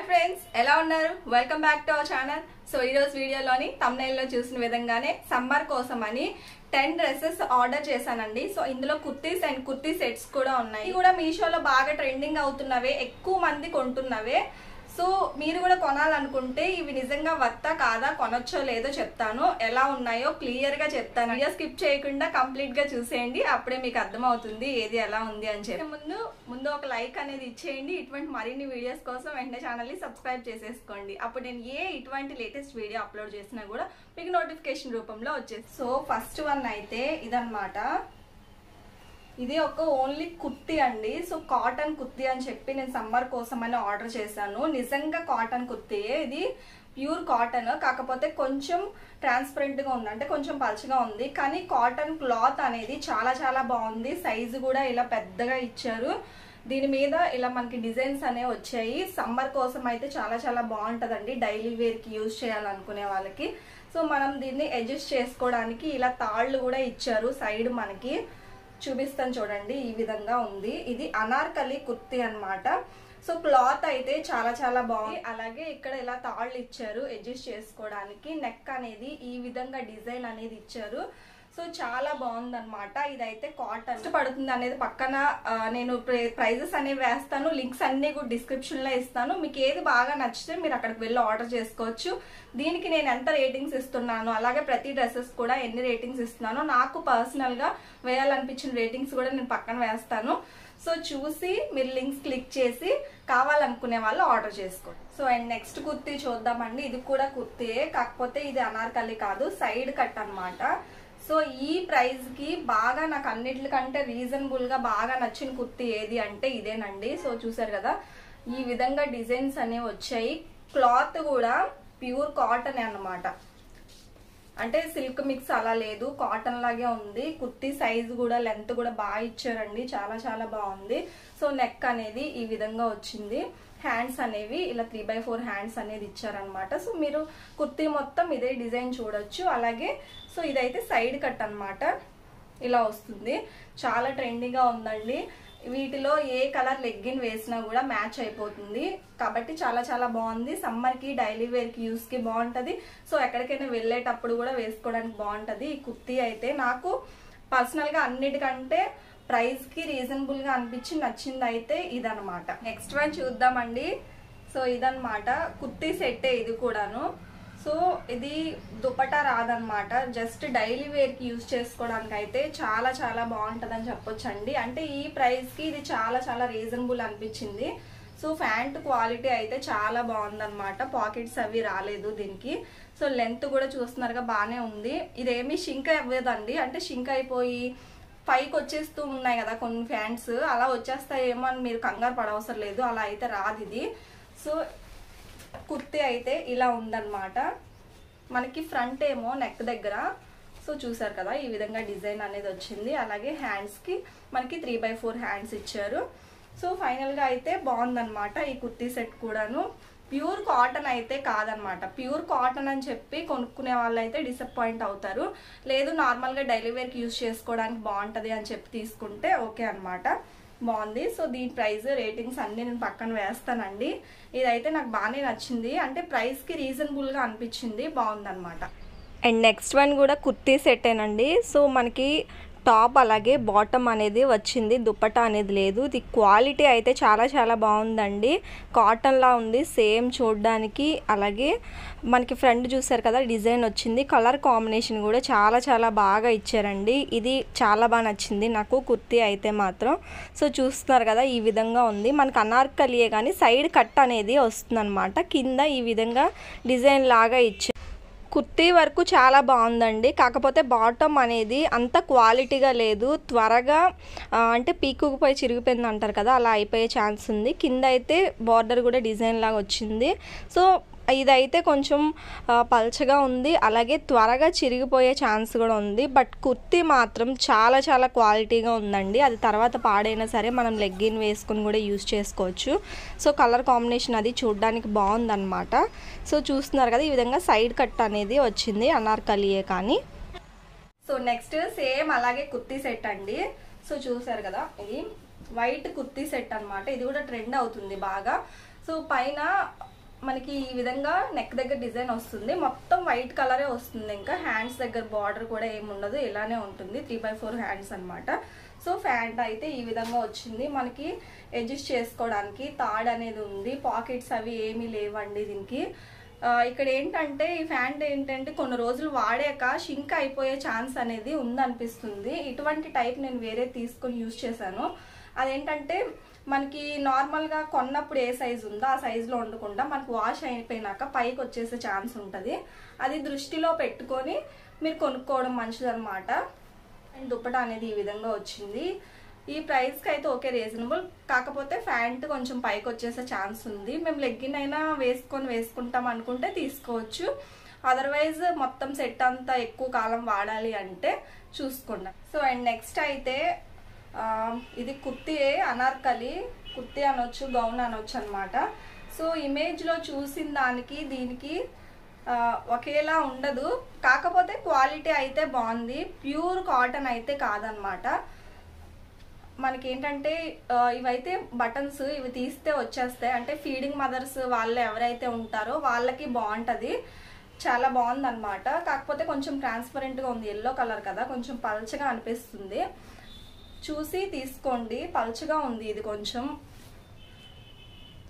Friends ఎలా ఉన్నారు welcome back to our channel so ఈ రోజు వీడియోలోని థంబ్నెయిల్ లో చూసిన విధంగానే సమ్మర్ కోసం అని 10 డ్రెస్సెస్ ఆర్డర్ చేశానండి సో ఇందులో కుర్తీస్ అండ్ కుర్తీ సెట్స్ కూడా ఉన్నాయి ఇవి కూడా మీషోలో బాగా ట్రెండింగ్ అవుతున్నవే ఎక్కువ మంది కొంటున్నవే సో మీరు కూడా కొనాలనుకుంటే ఇవి నిజంగా వర్తా కాదా కొనొచ్చో లేదో చెప్తాను ఎలా ఉన్నాయో క్లియర్ గా చెప్తాను వీడియో స్కిప్ చేయకుండా కంప్లీట్ గా చూసేయండి అప్పుడే మీకు అర్థమవుతుంది ఏది ఎలా ఉంది అని చెప్పి ముందు ఒక లైక్ అనేది ఇచ్చేయండి ఇటువంటి మరిన్ని వీడియోస్ కోసం వెంటనే ఛానల్ ని సబ్స్క్రైబ్ చేసేసుకోండి అప్పుడు నేను ఇటువంటి లేటెస్ట్ వీడియో అప్లోడ్ చేసినా కూడా మీకు నోటిఫికేషన్ రూపంలో వచ్చేసి సో ఫస్ట్ వన్ అయితే ఇదన్నమాట ఇది ఒక ఓన్లీ కుర్తీ అండి సో కాటన్ కుర్తీ అని చెప్పి నేను సమ్మర్ కోసం అని ఆర్డర్ చేశాను నిజంగా కాటన్ కుర్తీయే ఇది ప్యూర్ కాటన్ కాకపోతే కొంచెం ట్రాన్స్పరెంట్ గా ఉంది అంటే కొంచెం పల్చగా ఉంది కానీ కాటన్ క్లాత్ అనేది చాలా చాలా బాగుంది సైజు కూడా ఇలా పెద్దగా ఇచ్చారు దీని మీద ఇలా మనకి డిజైన్స్ అనేవి వచ్చాయి సమ్మర్ కోసం అయితే చాలా చాలా బాగుంటదండి డైలీ వేర్ కి యూజ్ చేయాలనుకునే వాళ్ళకి సో మనం దీన్ని అడ్జస్ట్ చేసుకోవడానికి ఇలా తాళ్ళు కూడా ఇచ్చారు సైడ్ మనకి చూపిస్తాను చూడండి ఈ విధంగా ఉంది ఇది అనార్కలి కుర్తీ అన్నమాట సో క్లాత్ అయితే చాలా చాలా బాగుంది అలాగే ఇక్కడ ఇలా తాళ్ళు ఇచ్చారు అడ్జస్ట్ చేసుకోవడానికి నెక్ అనేది ఈ విధంగా డిజైన్ అనేది ఇచ్చారు సో చాలా బాగుందన్నమాట ఇదైతే కాటన్ పడుతుంది అనేది పక్కన నేను ప్రైజెస్ అనేవి వేస్తాను లింక్స్ అన్ని కూడా డిస్క్రిప్షన్ లో ఇస్తాను మీకు ఏది బాగా నచ్చితే మీరు అక్కడికి వెళ్ళి ఆర్డర్ చేసుకోవచ్చు దీనికి నేను ఎంత రేటింగ్స్ ఇస్తున్నాను అలాగే ప్రతి డ్రెస్సెస్ కూడా ఎన్ని రేటింగ్స్ ఇస్తున్నానో నాకు పర్సనల్ గా వేయాలనిపించిన రేటింగ్స్ కూడా నేను పక్కన వేస్తాను సో చూసి మీరు లింక్స్ క్లిక్ చేసి కావాలనుకునే వాళ్ళు ఆర్డర్ చేసుకోండి సో అండ్ నెక్స్ట్ కుర్తీ చూద్దామండి ఇది కూడా కుర్తీయే కాకపోతే ఇది అనార్కలి కాదు సైడ్ కట్ అన్నమాట సో ఈ ప్రైస్ కి బాగా నాకు అన్నిటికంటే రీజనబుల్ గా బాగా నచ్చిన కుర్తీ ఏది అంటే ఇదేనండి సో చూసారు కదా ఈ విధంగా డిజైన్స్ అనేవి వచ్చాయి క్లాత్ కూడా ప్యూర్ కాటన్ అన్నమాట అంటే సిల్క్ మిక్స్ అలా లేదు కాటన్ లాగే ఉంది కుర్తీ సైజ్ కూడా లెంత్ కూడా బాగా ఇచ్చారండి చాలా చాలా బాగుంది సో నెక్ అనేది ఈ విధంగా వచ్చింది హ్యాండ్స్ అనేవి ఇలా 3/4 హ్యాండ్స్ అనేది ఇచ్చారనమాట సో మీరు కుర్తీ మొత్తం ఇదే డిజైన్ చూడొచ్చు అలాగే సో ఇదైతే సైడ్ కట్ అన్నమాట ఇలా వస్తుంది చాలా ట్రెండీగా ఉందండి వీటిలో ఏ కలర్ లెగ్గిన్ వేసినా కూడా మ్యాచ్ అయిపోతుంది కాబట్టి చాలా చాలా బాగుంది సమ్మర్ కి డైలీ వేర్ కి యూస్ కి బాగుంటది సో ఎక్కడికైనా వెళ్ళేటప్పుడు కూడా వేసుకోవడానికి బాగుంటది ఈ కుర్తీ అయితే నాకు పర్సనల్ గా అన్నిటికంటే ప్రైస్ కి రీజనబుల్ గా అనిపించి నచ్చింది అయితే ఇదన్నమాట నెక్స్ట్ వన్ చూద్దామండి సో ఇదన్నమాట కుర్తీ సెట్టే ఇది కూడాను సో ఇది దుపట్టా రాదనమాట జస్ట్ డైలీ వేర్ కి యూజ్ చేసుకోవడానికి అయితే చాలా చాలా బాగుంటదని చెప్పొచ్చండి అంటే ఈ ప్రైస్ కి ఇది చాలా చాలా రీజనబుల్ అనిపించింది సో ప్యాంట్ క్వాలిటీ అయితే చాలా బాగుందన్నమాట పాకెట్స్ అవి రాలేదు దీనికి సో లెంత్ కూడా చూస్తున్నారుగా బాగానే ఉంది ఇదేమి షింక్ అవ్వదండి అంటే షింక్ అయిపోయి పైకి వచ్చేస్తూ ఉన్నాయి కదా కొన్ని ఫ్యాంట్స్ అలా వచ్చేస్తాయేమో అని మీరు కంగారు పడవసరం లేదు అలా అయితే రాదు ఇది సో కుర్తీ అయితే ఇలా ఉందన్నమాట మనకి ఫ్రంట్ ఏమో నెక్ దగ్గర సో చూసారు కదా ఈ విధంగా డిజైన్ అనేది వచ్చింది అలాగే హ్యాండ్స్ కి మనకి 3/4 హ్యాండ్స్ ఇచ్చారు సో ఫైనల్ గా అయితే బాగుందన్నమాట ఈ కుర్తీ సెట్ కూడాను ప్యూర్ కాటన్ అయితే కాదనమాట ప్యూర్ కాటన్ అని చెప్పి కొనుక్కునే వాళ్ళు అయితే డిసప్పాయింట్ అవుతారు లేదు నార్మల్ గా డైలీ వేర్ కి యూజ్ చేసుకోవడానికి బాగుంటది అని చెప్పి తీసుకుంటే ఓకే అనమాట బాగుంది సో దీని ప్రైస్ రేటింగ్స్ అన్ని నేను పక్కన వేస్తానండి ఇదైతే నాకు బాగానే నచ్చింది అంటే ప్రైస్ కి రీజనబుల్ గా అనిపించింది బాగుందన్నమాట అండ్ నెక్స్ట్ వన్ కూడా కుర్తీ సెట్టేనండి సో మనకి టాప్ అలాగే బాటమ్ అనేది వచ్చింది దుపట్టా అనేది లేదు ఇది క్వాలిటీ అయితే చాలా చాలా బాగుందండి కాటన్లా ఉంది సేమ్ చూడడానికి అలాగే మనకి ఫ్రంట్ చూసారు కదా డిజైన్ వచ్చింది కలర్ కాంబినేషన్ కూడా చాలా చాలా బాగా ఇచ్చారండి ఇది చాలా బాగా నచ్చింది నాకు కుర్తీ అయితే మాత్రం సో చూస్తున్నారు కదా ఈ విధంగా ఉంది మనకు అనార్కలియే కానీ సైడ్ కట్ అనేది వస్తుందన్నమాట కింద ఈ విధంగా డిజైన్ లాగా ఇచ్చారు కుర్తీ వరకు చాలా బాగుందండి కాకపోతే బాటమ్ అనేది అంత క్వాలిటీగా లేదు త్వరగా అంటే పీకుకుపోయి చిరిగిపోయింది అంటారు కదా అలా అయిపోయే ఛాన్స్ ఉంది కింద అయితే బార్డర్ కూడా డిజైన్ లాగా వచ్చింది సో ఇదైతే కొంచెం పల్చగా ఉంది అలాగే త్వరగా చిరిగిపోయే ఛాన్స్ కూడా ఉంది బట్ కుర్తీ మాత్రం చాలా చాలా క్వాలిటీగా ఉందండి అది తర్వాత పాడైనా సరే మనం లెగ్గిన్ వేసుకుని కూడా యూజ్ చేసుకోవచ్చు సో కలర్ కాంబినేషన్ అది చూడడానికి బాగుందన్నమాట సో చూస్తున్నారు కదా ఈ విధంగా సైడ్ కట్ అనేది వచ్చింది అనార్కలియే కానీ సో నెక్స్ట్ సేమ్ అలాగే కుర్తీ సెట్ అండి సో చూసారు కదా ఇది వైట్ కుర్తీ సెట్ అన్నమాట ఇది కూడా ట్రెండ్ అవుతుంది బాగా సో పైన మనకి ఈ విధంగా నెక్ దగ్గర డిజైన్ వస్తుంది, మొత్తం వైట్ కలరే వస్తుంది. ఇంకా హ్యాండ్స్ దగ్గర బార్డర్ కూడా ఏమి ఉండదు, ఇలానే ఉంటుంది. 3/4 హ్యాండ్స్ అనమాట. సో ప్యాంట్ అయితే ఈ విధంగా వచ్చింది. మనకి అడ్జస్ట్ చేసుకోవడానికి తాడ్ అనేది ఉంది, పాకెట్స్ అవి ఏమీ లేవండి దీనికి. ఇక్కడ ఏంటంటే ఈ ప్యాంట్ ఏంటంటే కొన్ని రోజులు వాడాక షింక్ అయిపోయే ఛాన్స్ అనేది ఉందనిపిస్తుంది. ఇటువంటి టైప్ నేను వేరే తీసుకొని యూజ్ చేశాను. అదేంటంటే మనకి నార్మల్గా కొన్నప్పుడు ఏ సైజు ఉందో ఆ సైజులో ఉండకుండా మనకు వాష్ అయిపోయినాక పైకి వచ్చేసే ఛాన్స్ ఉంటుంది. అది దృష్టిలో పెట్టుకొని మీరు కొనుక్కోవడం మంచిదన్నమాట. అండ్ దుప్పటా అనేది ఈ విధంగా వచ్చింది. ఈ ప్రైస్కి అయితే ఓకే, రీజనబుల్. కాకపోతే ప్యాంట్ కొంచెం పైకి వచ్చేసే ఛాన్స్ ఉంది. మేము లెగ్గిన్ అయినా వేసుకుంటాం అనుకుంటే తీసుకోవచ్చు. అదర్వైజ్ మొత్తం సెట్ అంతా ఎక్కువ కాలం వాడాలి అంటే చూసుకోండి. సో అండ్ నెక్స్ట్ అయితే ఇది కుర్తీ, అనార్కలి కుర్తీ అనొచ్చు, గౌన్ అనొచ్చు అనమాట. సో ఇమేజ్లో చూసిన దానికి దీనికి ఒకేలా ఉండదు, కాకపోతే క్వాలిటీ అయితే బాగుంది. ప్యూర్ కాటన్ అయితే కాదనమాట. మనకేంటంటే ఇవైతే బటన్స్ ఇవి తీస్తే వచ్చేస్తాయి. అంటే ఫీడింగ్ మదర్స్ వాళ్ళు ఎవరైతే ఉంటారో వాళ్ళకి బాగుంటుంది, చాలా బాగుందన్నమాట. కాకపోతే కొంచెం ట్రాన్స్పరెంట్గా ఉంది, ఎల్లో కలర్ కదా, కొంచెం పల్చగా అనిపిస్తుంది. చూసి తీసుకోండి, పల్చగా ఉంది ఇది కొంచెం.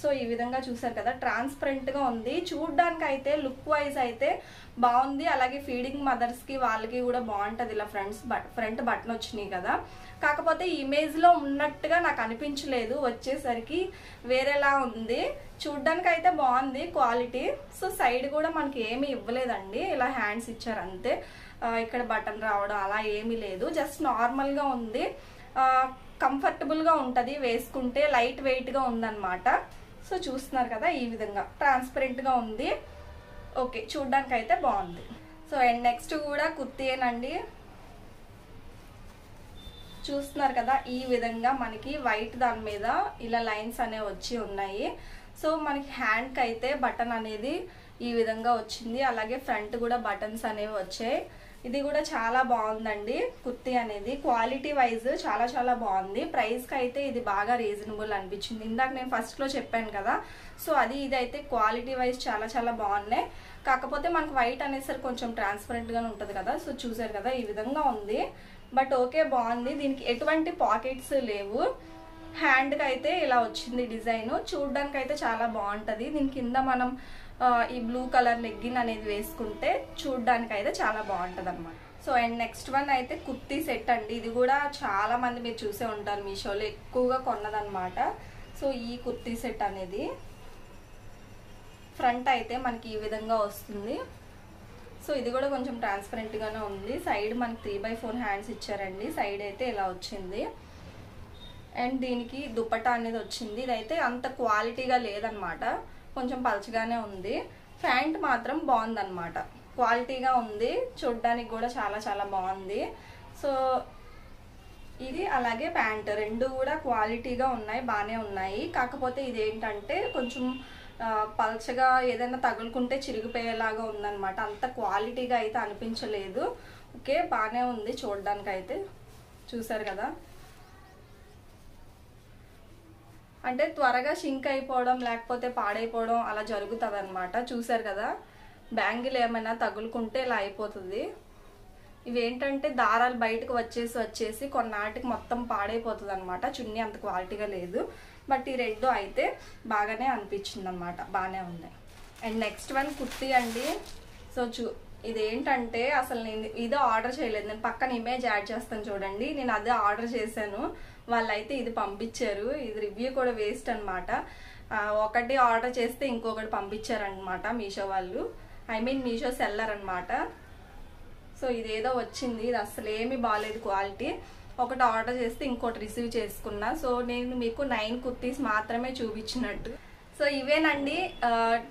సో ఈ విధంగా చూసారు కదా, ట్రాన్స్పరెంట్గా ఉంది. చూడ్డానికి అయితే లుక్ వైజ్ అయితే బాగుంది. అలాగే ఫీడింగ్ మదర్స్కి వాళ్ళకి కూడా బాగుంటుంది. ఇలా ఫ్రంట్ బటన్ వచ్చినాయి కదా, కాకపోతే ఇమేజ్లో ఉన్నట్టుగా నాకు అనిపించలేదు, వచ్చేసరికి వేరేలా ఉంది. చూడ్డానికి అయితే బాగుంది క్వాలిటీ. సో సైడ్ కూడా మనకి ఏమీ ఇవ్వలేదండి, ఇలా హ్యాండ్స్ ఇచ్చారు అంతే. ఇక్కడ బటన్ రావడం అలా ఏమీ లేదు, జస్ట్ నార్మల్గా ఉంది. కంఫర్టబుల్గా ఉంటుంది వేసుకుంటే, లైట్ వెయిట్గా ఉందన్నమాట. సో చూస్తున్నారు కదా, ఈ విధంగా ట్రాన్స్పరెంట్గా ఉంది. ఓకే, చూడ్డానికి అయితే బాగుంది. సో అండ్ నెక్స్ట్ కూడా కుర్తీయేనండి. చూస్తున్నారు కదా, ఈ విధంగా మనకి వైట్ దాని మీద ఇలా లైన్స్ అనేవి వచ్చి ఉన్నాయి. సో మనకి హ్యాండ్కి అయితే బటన్ అనేది ఈ విధంగా వచ్చింది. అలాగే ఫ్రంట్ కూడా బటన్స్ అనేవి వచ్చాయి. ఇది కూడా చాలా బాగుందండి కుర్తీ అనేది. క్వాలిటీ వైజ్ చాలా చాలా బాగుంది. ప్రైస్కి అయితే ఇది బాగా రీజనబుల్ అనిపించింది. ఇందాక నేను ఫస్ట్లో చెప్పాను కదా, సో అది ఇది అయితే క్వాలిటీ వైజ్ చాలా చాలా బాగున్నాయి. కాకపోతే మనకు వైట్ అనేసరికి కొంచెం ట్రాన్స్పరెంట్గానే ఉంటుంది కదా. సో చూసారు కదా, ఈ విధంగా ఉంది. బట్ ఓకే, బాగుంది. దీనికి ఎటువంటి పాకెట్స్ లేవు. హ్యాండ్కి అయితే ఇలా వచ్చింది డిజైన్. చూడడానికి అయితే చాలా బాగుంటుంది. దీని కింద మనం ఈ బ్లూ కలర్ లెగ్గిన్ అనేది వేసుకుంటే చూడడానికి అయితే చాలా బాగుంటుంది అనమాట. సో అండ్ నెక్స్ట్ వన్ అయితే కుర్తీ సెట్ అండి. ఇది కూడా చాలా మంది మీరు చూసే ఉంటారు, మీషోలో ఎక్కువగా కొన్నదనమాట. సో ఈ కుర్తీ సెట్ అనేది ఫ్రంట్ అయితే మనకి ఈ విధంగా వస్తుంది. సో ఇది కూడా కొంచెం ట్రాన్స్పరెంట్గానే ఉంది. సైడ్ మనకి 3/4 హ్యాండ్స్ ఇచ్చారండి. సైడ్ అయితే ఇలా వచ్చింది. అండ్ దీనికి దుపట్టా అనేది వచ్చింది. ఇదైతే అంత క్వాలిటీగా లేదనమాట, కొంచెం పల్చగానే ఉంది. ప్యాంట్ మాత్రం బాగుందన్నమాట, క్వాలిటీగా ఉంది. చూడ్డానికి కూడా చాలా చాలా బాగుంది. సో ఇది అలాగే ప్యాంట్ రెండు కూడా క్వాలిటీగా ఉన్నాయి, బాగానే ఉన్నాయి. కాకపోతే ఇదేంటంటే కొంచెం పల్చగా ఏదైనా తగులుకుంటే చిరిగిపోయేలాగా ఉందన్నమాట. అంత క్వాలిటీగా అయితే అనిపించలేదు. ఓకే, బాగానే ఉంది చూడడానికి అయితే. చూసారు కదా, అంటే త్వరగా షింక్ అయిపోవడం లేకపోతే పాడైపోవడం అలా జరుగుతుంది అనమాట. చూసారు కదా, బ్యాంగిల్ ఏమైనా తగులుకుంటే ఇలా అయిపోతుంది. ఇవేంటంటే దారాలు బయటకు వచ్చేసి కొన్నాటికి మొత్తం పాడైపోతుంది అనమాట. చున్నీ అంత క్వాలిటీగా లేదు. బట్ ఈ రెండు అయితే బాగానే అనిపించింది అనమాట, బాగానే ఉన్నాయి. అండ్ నెక్స్ట్ వన్ కుర్తీ అండి. సో ఇదేంటంటే అసలు నేను ఇదే ఆర్డర్ చేయలేదు, నేను పక్కన ఇమేజ్ యాడ్ చేస్తాను చూడండి. నేను అదే ఆర్డర్ చేశాను, వాళ్ళైతే ఇది పంపించారు. ఇది రివ్యూ కూడా వేస్ట్ అనమాట. ఒకటి ఆర్డర్ చేస్తే ఇంకొకటి పంపించారనమాట మీషో వాళ్ళు, మీషో సెల్లర్ అనమాట. సో ఇదేదో వచ్చింది, ఇది అసలు ఏమీ బాగాలేదు క్వాలిటీ. ఒకటి ఆర్డర్ చేస్తే ఇంకోటి రిసీవ్ చేసుకున్నా. సో నేను మీకు 9 కుర్తీస్ మాత్రమే చూపించినట్టు. సో ఇవేనండి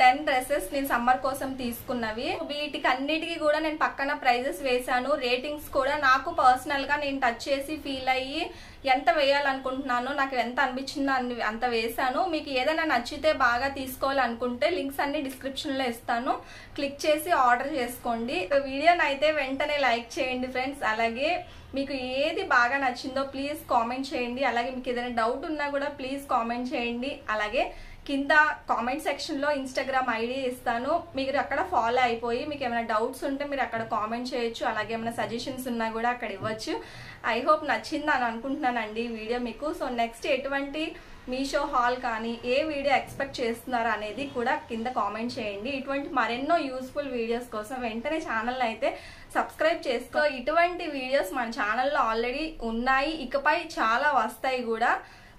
10 డ్రెస్సెస్ నేను సమ్మర్ కోసం తీసుకున్నవి. వీటికి అన్నిటికీ కూడా నేను పక్కన ప్రైజెస్ వేసాను. రేటింగ్స్ కూడా నాకు పర్సనల్గా నేను టచ్ చేసి ఫీల్ అయ్యి ఎంత వేయాలనుకుంటున్నానో, నాకు ఎంత అనిపించిందో అంత వేసాను. మీకు ఏదైనా నచ్చితే బాగా తీసుకోవాలనుకుంటే లింక్స్ అన్ని డిస్క్రిప్షన్లో ఇస్తాను, క్లిక్ చేసి ఆర్డర్ చేసుకోండి. వీడియోని అయితే వెంటనే లైక్ చేయండి ఫ్రెండ్స్. అలాగే మీకు ఏది బాగా నచ్చిందో ప్లీజ్ కామెంట్ చేయండి. అలాగే మీకు ఏదైనా డౌట్ ఉన్నా కూడా ప్లీజ్ కామెంట్ చేయండి. అలాగే కింద కామెంట్ సెక్షన్లో ఇన్స్టాగ్రామ్ ఐడి ఇస్తాను, మీరు అక్కడ ఫాలో అయిపోయి మీకు ఏమైనా డౌట్స్ ఉంటే మీరు అక్కడ కామెంట్ చేయొచ్చు, అలాగే ఏమైనా సజెషన్స్ ఉన్నా కూడా అక్కడ ఇవ్వచ్చు. ఐ హోప్ నచ్చింది అని అనుకుంటున్నానండి ఈ వీడియో మీకు. సో నెక్స్ట్ ఎటువంటి మీషో హాల్ కానీ ఏ వీడియో ఎక్స్పెక్ట్ చేస్తున్నారో అనేది కూడా కింద కామెంట్ చేయండి. ఇటువంటి మరెన్నో యూస్ఫుల్ వీడియోస్ కోసం వెంటనే ఛానల్ అయితే సబ్స్క్రైబ్ చేసుకో. ఇటువంటి వీడియోస్ మన ఛానల్లో ఆల్రెడీ ఉన్నాయి, ఇకపై చాలా వస్తాయి కూడా.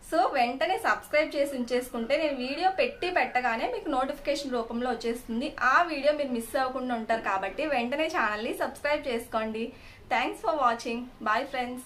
సో వెంటనే సబ్స్క్రైబ్ చేసి ఉంచేసుకుంటే నేను వీడియో పెట్టగానే మీకు నోటిఫికేషన్ రూపంలో వచ్చేస్తుంది. ఆ వీడియో మీరు మిస్ అవ్వకుండా ఉంటారు కాబట్టి వెంటనే ఛానల్ని సబ్స్క్రైబ్ చేసుకోండి. Thanks for watching. Bye friends.